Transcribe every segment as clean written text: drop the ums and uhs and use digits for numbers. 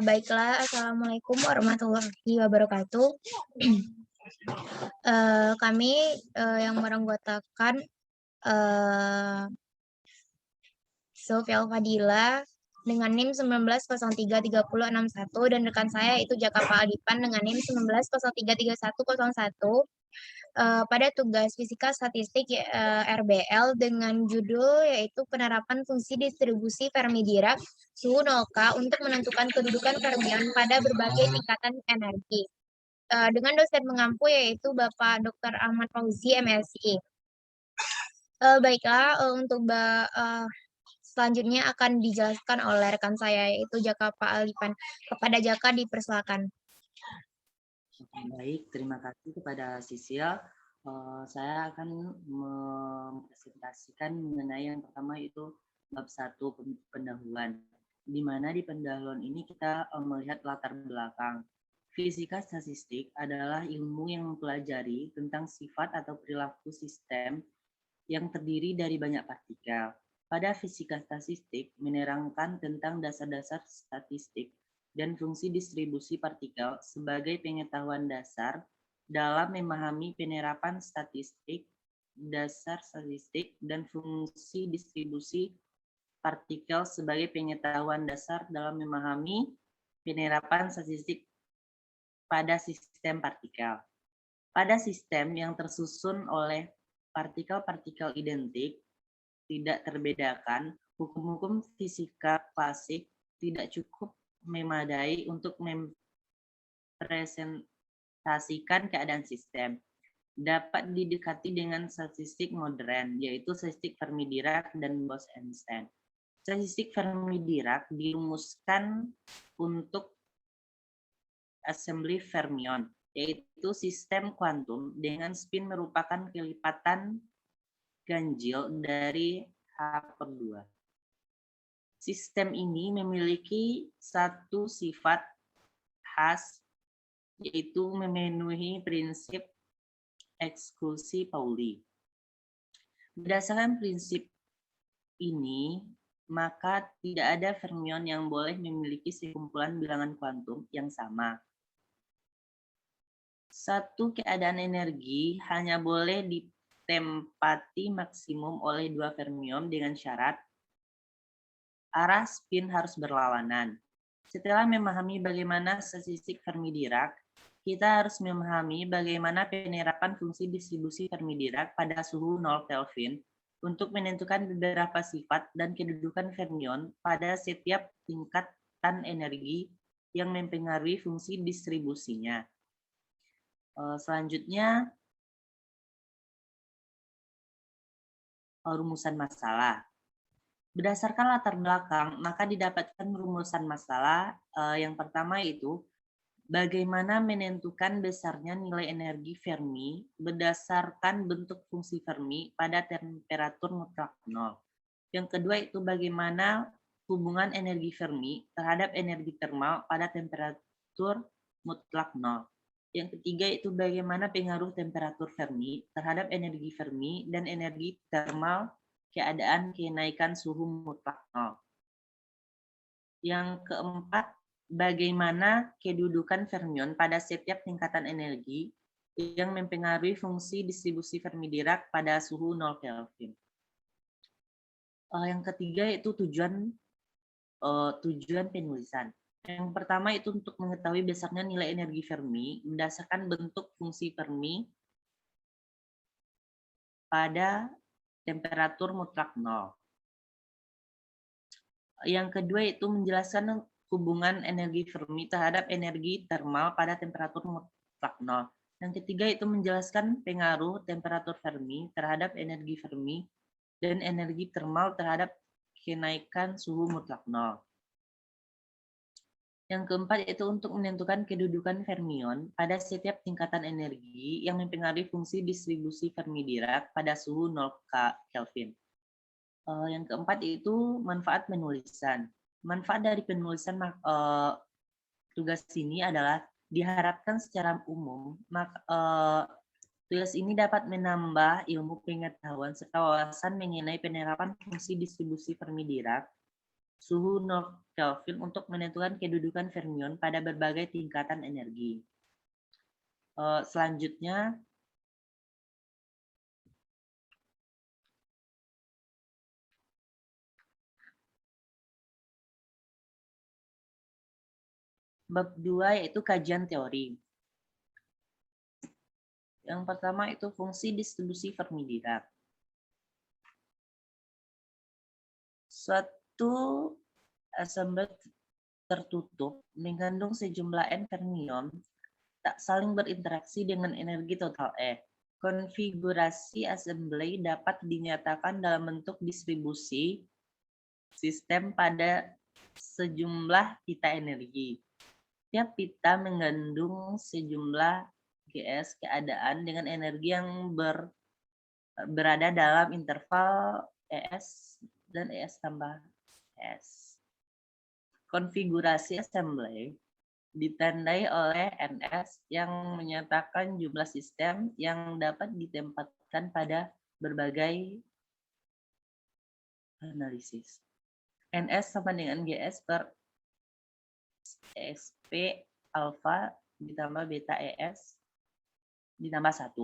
Baiklah, Assalamualaikum warahmatullahi wabarakatuh. Kami yang beranggotakan Sofia Fadila dengan NIM 19033061 dan rekan saya itu Jakapa Adipan dengan NIM 19033101 pada tugas fisika statistik RBL dengan judul yaitu penerapan fungsi distribusi Fermi Dirac suhu 0K untuk menentukan kedudukan fermion pada berbagai tingkatan energi. Dengan dosen mengampu yaitu Bapak Dr. Ahmad Fauzi, MSI. Baiklah, untuk selanjutnya akan dijelaskan oleh rekan saya yaitu Jaka Pak Alipan. Kepada Jaka dipersilakan. Baik, terima kasih kepada Sisil. Saya akan mempresentasikan mengenai yang pertama itu bab 1 pendahuluan. Di mana di pendahuluan ini kita melihat latar belakang. Fisika statistik adalah ilmu yang mempelajari tentang sifat atau perilaku sistem yang terdiri dari banyak partikel. Pada fisika statistik menerangkan tentang dasar-dasar statistik dan fungsi distribusi partikel sebagai pengetahuan dasar dalam memahami penerapan statistik, dasar statistik, dan fungsi distribusi partikel sebagai pengetahuan dasar dalam memahami penerapan statistik pada sistem partikel. Pada sistem yang tersusun oleh partikel-partikel identik, tidak terbedakan, hukum-hukum fisika klasik tidak cukup memadai untuk mempresentasikan keadaan sistem. Dapat didekati dengan statistik modern, yaitu statistik Fermi Dirac dan Bose-Einstein. Statistik Fermi Dirac dirumuskan untuk assembly fermion, yaitu sistem kuantum dengan spin merupakan kelipatan ganjil dari H/2. Sistem ini memiliki satu sifat khas, yaitu memenuhi prinsip eksklusi Pauli. Berdasarkan prinsip ini, maka tidak ada fermion yang boleh memiliki sekumpulan bilangan kuantum yang sama. Satu keadaan energi hanya boleh ditempati maksimum oleh dua fermion dengan syarat arah spin harus berlawanan. Setelah memahami bagaimana statistik Fermi Dirac, kita harus memahami bagaimana penerapan fungsi distribusi Fermi Dirac pada suhu 0 Kelvin untuk menentukan beberapa sifat dan kedudukan fermion pada setiap tingkatan energi yang mempengaruhi fungsi distribusinya. Selanjutnya, rumusan masalah. Berdasarkan latar belakang, maka didapatkan rumusan masalah. Yang pertama itu, bagaimana menentukan besarnya nilai energi Fermi berdasarkan bentuk fungsi Fermi pada temperatur mutlak 0. Yang kedua itu, bagaimana hubungan energi Fermi terhadap energi termal pada temperatur mutlak 0. Yang ketiga itu, bagaimana pengaruh temperatur Fermi terhadap energi Fermi dan energi termal keadaan kenaikan suhu mutlak 0. Yang keempat, bagaimana kedudukan fermion pada setiap tingkatan energi yang mempengaruhi fungsi distribusi Fermi Dirac pada suhu 0 Kelvin. Yang ketiga itu tujuan penulisan. Yang pertama itu untuk mengetahui besarnya nilai energi Fermi berdasarkan bentuk fungsi Fermi pada temperatur mutlak 0. Yang kedua itu menjelaskan hubungan energi Fermi terhadap energi termal pada temperatur mutlak 0. Yang ketiga itu menjelaskan pengaruh temperatur Fermi terhadap energi Fermi dan energi termal terhadap kenaikan suhu mutlak 0. Yang keempat itu untuk menentukan kedudukan fermion pada setiap tingkatan energi yang mempengaruhi fungsi distribusi Fermi Dirac pada suhu 0 Kelvin. Yang keempat itu manfaat penulisan. Manfaat dari penulisan tugas ini adalah diharapkan secara umum Tugas ini dapat menambah ilmu pengetahuan serta wawasan mengenai penerapan fungsi distribusi Fermi Dirac, suhu 0 Kelvin untuk menentukan kedudukan fermion pada berbagai tingkatan energi. Selanjutnya, bab 2 yaitu kajian teori. Yang pertama itu fungsi distribusi Fermi Dirac. Suatu assembly tertutup mengandung sejumlah N fermion tak saling berinteraksi dengan energi total E. Konfigurasi assembly dapat dinyatakan dalam bentuk distribusi sistem pada sejumlah pita energi. Tiap pita mengandung sejumlah GS keadaan dengan energi yang berada dalam interval ES dan ES tambah S. Konfigurasi assembly ditandai oleh NS yang menyatakan jumlah sistem yang dapat ditempatkan pada berbagai analisis. NS sama dengan GS per SP alpha ditambah beta ES ditambah 1.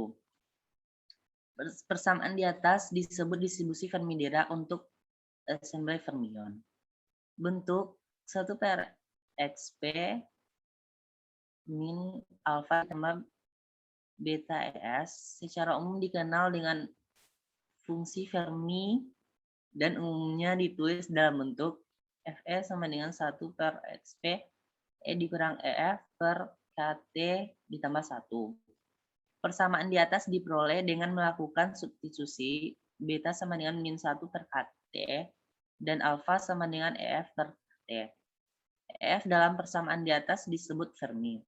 Persamaan di atas disebut distribusi Fermi Dirac untuk assembly fermion. Bentuk 1 per XP min alpha ditambah beta ES secara umum dikenal dengan fungsi Fermi dan umumnya ditulis dalam bentuk Fe sama dengan 1 per XP E dikurang EF per KT ditambah 1. Persamaan di atas diperoleh dengan melakukan substitusi beta sama dengan min 1 per KT dan alfa sama dengan EF per KT. EF dalam persamaan di atas disebut Fermi.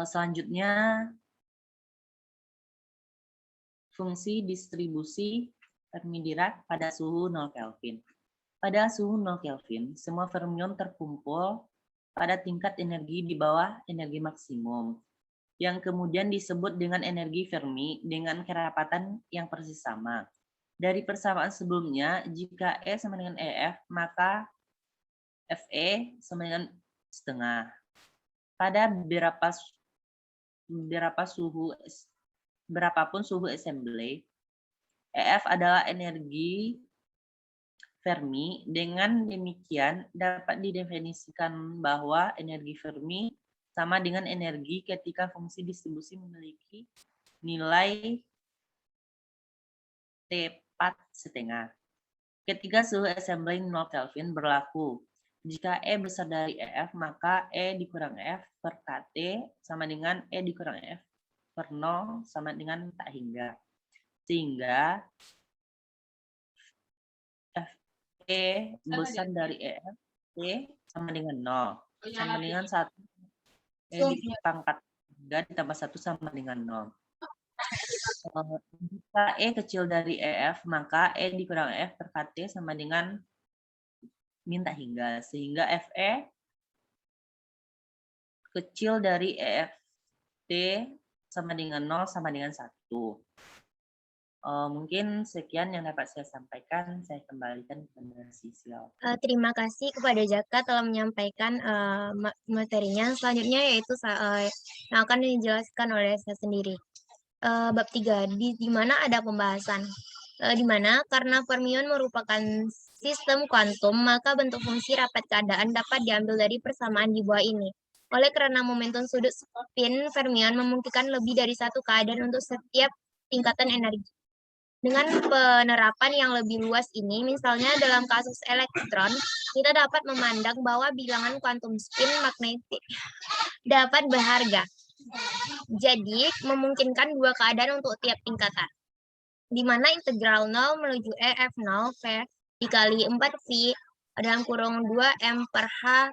Selanjutnya, fungsi distribusi Fermi Dirac pada suhu 0 Kelvin. Pada suhu 0 Kelvin, semua fermion terkumpul pada tingkat energi di bawah energi maksimum, yang kemudian disebut dengan energi Fermi dengan kerapatan yang persis sama. Dari persamaan sebelumnya, jika E sama dengan EF, maka Fe sama dengan setengah. Pada berapapun suhu assembly, EF adalah energi Fermi. Dengan demikian dapat didefinisikan bahwa energi Fermi sama dengan energi ketika fungsi distribusi memiliki nilai T4,5. Ketika suhu assembly 0 Kelvin berlaku, jika E besar dari EF, maka E dikurang F per KT sama dengan E dikurang F per 0 sama dengan tak hingga. Sehingga Fe besar dari EF, T sama dengan 0. Sama dengan 1. E di pangkat 3 ditambah 1 sama dengan 0. Jika E kecil dari EF, maka E dikurang F per KT sama dengan min tak hingga. Sehingga Fe kecil dari EFT sama dengan 0 sama dengan 1. Mungkin sekian yang dapat saya sampaikan. Saya kembalikan kepada Sisil. Terima kasih kepada Jaka telah menyampaikan materinya. Selanjutnya yaitu yang akan dijelaskan oleh saya sendiri. Bab 3, di mana ada pembahasan. Di mana karena fermion merupakan sistem kuantum, maka bentuk fungsi rapat keadaan dapat diambil dari persamaan di bawah ini. Oleh karena momentum sudut spin fermion memungkinkan lebih dari satu keadaan untuk setiap tingkatan energi. Dengan penerapan yang lebih luas ini, misalnya dalam kasus elektron, kita dapat memandang bahwa bilangan kuantum spin magnetik dapat berharga. Jadi, memungkinkan dua keadaan untuk tiap tingkatan, di mana integral 0 menuju EF0 V dikali 4V dalam kurung 2M per H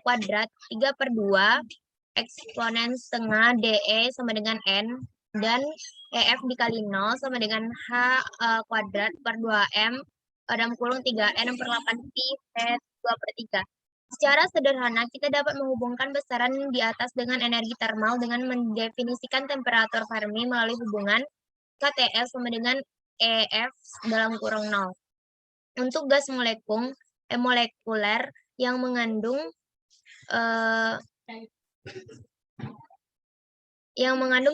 kuadrat 3/2 eksponen setengah DE sama dengan N, dan EF dikali 0 sama dengan H kuadrat per 2M dalam kurung 3N per 8Pi V 2/3. Secara sederhana, kita dapat menghubungkan besaran di atas dengan energi termal dengan mendefinisikan temperatur Fermi melalui hubungan KTS sama dengan EF dalam kurung 0. Untuk gas molekuler yang mengandung eh,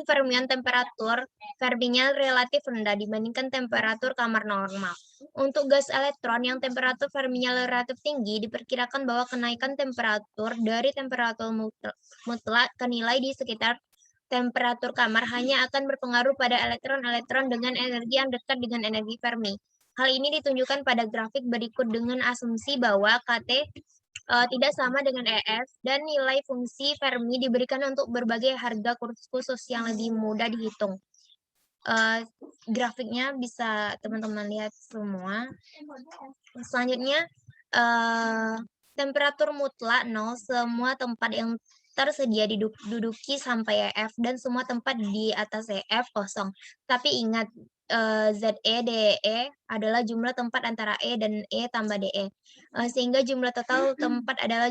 fermion temperatur Ferminya relatif rendah dibandingkan temperatur kamar normal. Untuk gas elektron yang temperatur Ferminya relatif tinggi, diperkirakan bahwa kenaikan temperatur dari temperatur mutlak ke nilai di sekitar temperatur kamar hanya akan berpengaruh pada elektron-elektron dengan energi yang dekat dengan energi Fermi. Hal ini ditunjukkan pada grafik berikut dengan asumsi bahwa KT tidak sama dengan EF dan nilai fungsi Fermi diberikan untuk berbagai harga khusus yang lebih mudah dihitung. Grafiknya bisa teman-teman lihat semua. Selanjutnya, temperatur mutlak 0, semua tempat yang tersedia diduduki sampai EF dan semua tempat di atas EF kosong. Tapi ingat, ZE, DE adalah jumlah tempat antara E dan E tambah DE. Sehingga jumlah total tempat adalah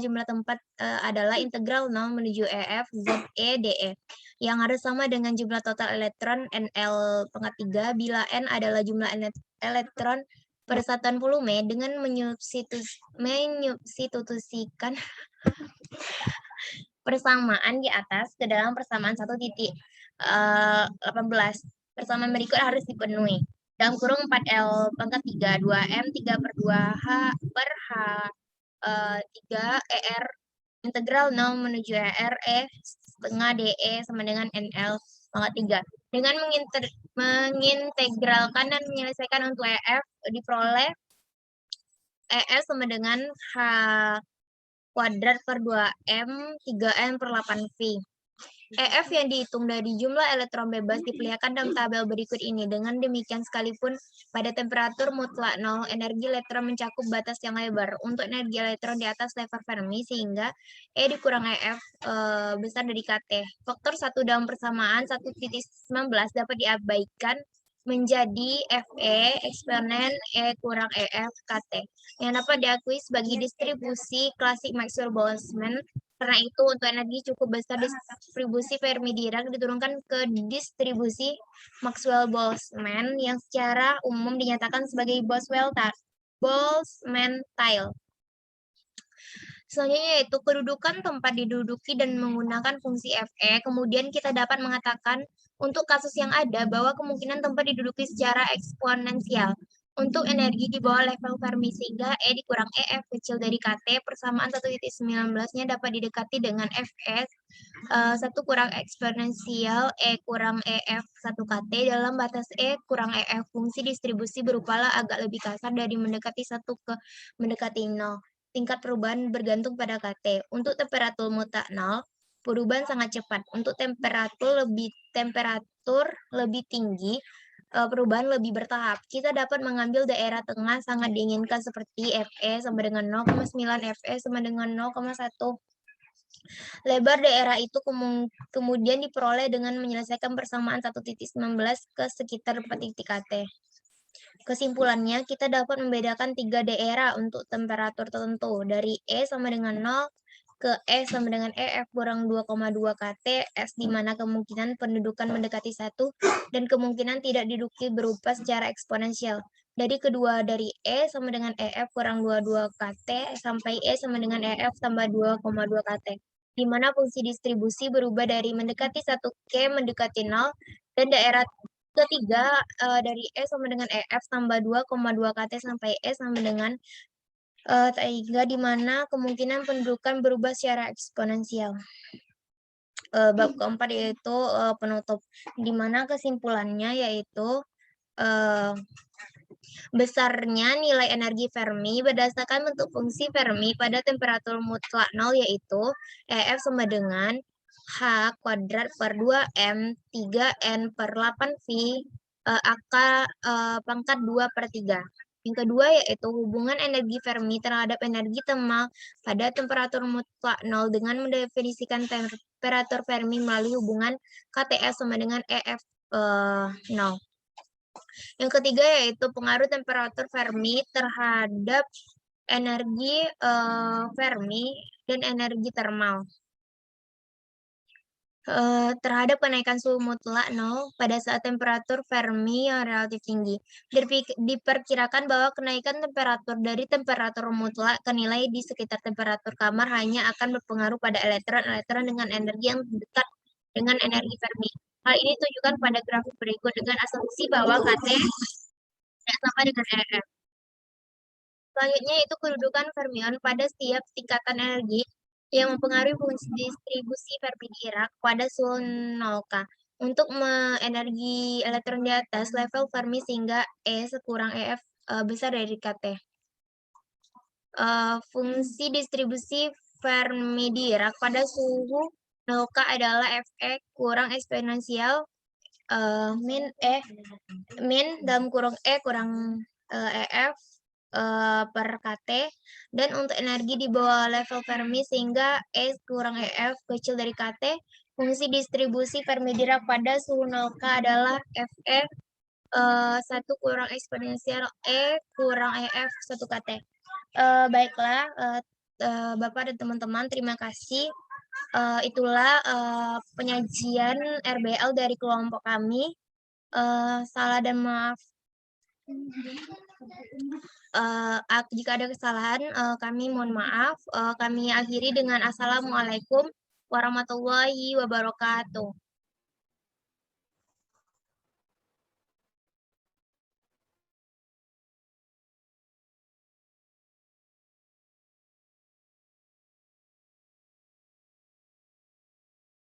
adalah integral 0 menuju EF ZE DE yang harus sama dengan jumlah total elektron NL pangkat 3 bila N adalah jumlah elektron pada satuan volume dengan menyubstitusikan persamaan di atas ke dalam persamaan 1.18. Persamaan berikut harus dipenuhi. Dalam kurung 4L pangkat 3, 2M, 3/2H per H 3 ER integral 0 menuju ER E setengah DE sama dengan NL pangkat 3. Dengan mengintegralkan dan menyelesaikan untuk EF diperoleh EF sama dengan H kuadrat per 2M 3N per 8V. EF yang dihitung dari jumlah elektron bebas diperlihatkan dalam tabel berikut ini. Dengan demikian sekalipun pada temperatur mutlak 0, energi elektron mencakup batas yang lebar untuk energi elektron di atas level Fermi sehingga E dikurang EF besar dari KT. Faktor 1 dalam persamaan 1.19 dapat diabaikan menjadi Fe eksponen E kurang EF KT yang dapat diakui sebagai distribusi klasik Maxwell-Boltzmann. Karena itu, untuk energi cukup besar distribusi Fermi-Dirac diturunkan ke distribusi Maxwell-Boltzmann yang secara umum dinyatakan sebagai Boltzmann-Tile. Selanjutnya yaitu kedudukan tempat diduduki dan menggunakan fungsi Fe. Kemudian kita dapat mengatakan untuk kasus yang ada bahwa kemungkinan tempat diduduki secara eksponensial untuk energi di bawah level Fermi sehingga E dikurang EF kecil dari KT persamaan 1.19-nya dapat didekati dengan Fs 1 kurang eksponensial E kurang EF 1 KT dalam batas E kurang EF. Fungsi distribusi berupalah agak lebih kasar dari mendekati 1 ke mendekati 0. Tingkat perubahan bergantung pada KT. Untuk temperatur mutlak 0, perubahan sangat cepat. Untuk temperatur lebih tinggi, perubahan lebih bertahap. Kita dapat mengambil daerah tengah sangat diinginkan seperti Fe sama dengan 0,9, Fe sama dengan 0,1. Lebar daerah itu kemudian diperoleh dengan menyelesaikan persamaan 1.19 ke sekitar 4 titik KT. Kesimpulannya, kita dapat membedakan 3 daerah untuk temperatur tertentu, dari E sama dengan 0 ke E sama dengan EF kurang 2,2 KT, S di mana kemungkinan pendudukan mendekati 1 dan kemungkinan tidak diduduki berupa secara eksponensial. Dari E sama dengan EF kurang 22 KT sampai E sama dengan EF tambah 2,2 KT, di mana fungsi distribusi berubah dari mendekati 1 ke mendekati 0, dan daerah ketiga dari E sama dengan EF tambah 2,2 KT sampai E sama dengan 3, di mana kemungkinan pendudukan berubah secara eksponensial. Bab keempat yaitu penutup, di mana kesimpulannya yaitu besarnya nilai energi Fermi berdasarkan bentuk fungsi Fermi pada temperatur mutlak 0 yaitu EF sama dengan H kuadrat per 2M 3N per 8V AK pangkat 2 per 3. Yang kedua yaitu hubungan energi Fermi terhadap energi thermal pada temperatur mutlak 0 dengan mendefinisikan temperatur Fermi melalui hubungan KTS sama dengan EF 0. Yang ketiga yaitu pengaruh temperatur Fermi terhadap energi Fermi, dan energi termal. Terhadap kenaikan suhu mutlak nol pada saat temperatur Fermi yang relatif tinggi. Diperkirakan bahwa kenaikan temperatur dari temperatur mutlak ke nilai di sekitar temperatur kamar hanya akan berpengaruh pada elektron-elektron dengan energi yang dekat dengan energi Fermi. Hal ini ditunjukkan pada grafik berikut dengan asumsi bahwa KT tidak sama dengan EF. Selanjutnya itu kedudukan fermion pada setiap tingkatan energi yang mempengaruhi fungsi distribusi Fermi Dirac pada suhu 0K. Untuk energi elektron di atas level Fermi sehingga E sekurang EF besar dari KT. Fungsi distribusi Fermi Dirac pada suhu 0K adalah Fe kurang eksponensial min dalam kurung E kurang EF per KT, dan untuk energi di bawah level Fermi sehingga E kurang EF kecil dari KT, fungsi distribusi Fermi Dirac pada suhu 0K adalah Fe 1 kurang eksponensial E kurang EF 1 KT. Baiklah, Bapak dan teman-teman, terima kasih. Itulah penyajian RBL dari kelompok kami. Salah dan maaf. Jika ada kesalahan, kami mohon maaf. Kami akhiri dengan Assalamualaikum warahmatullahi wabarakatuh.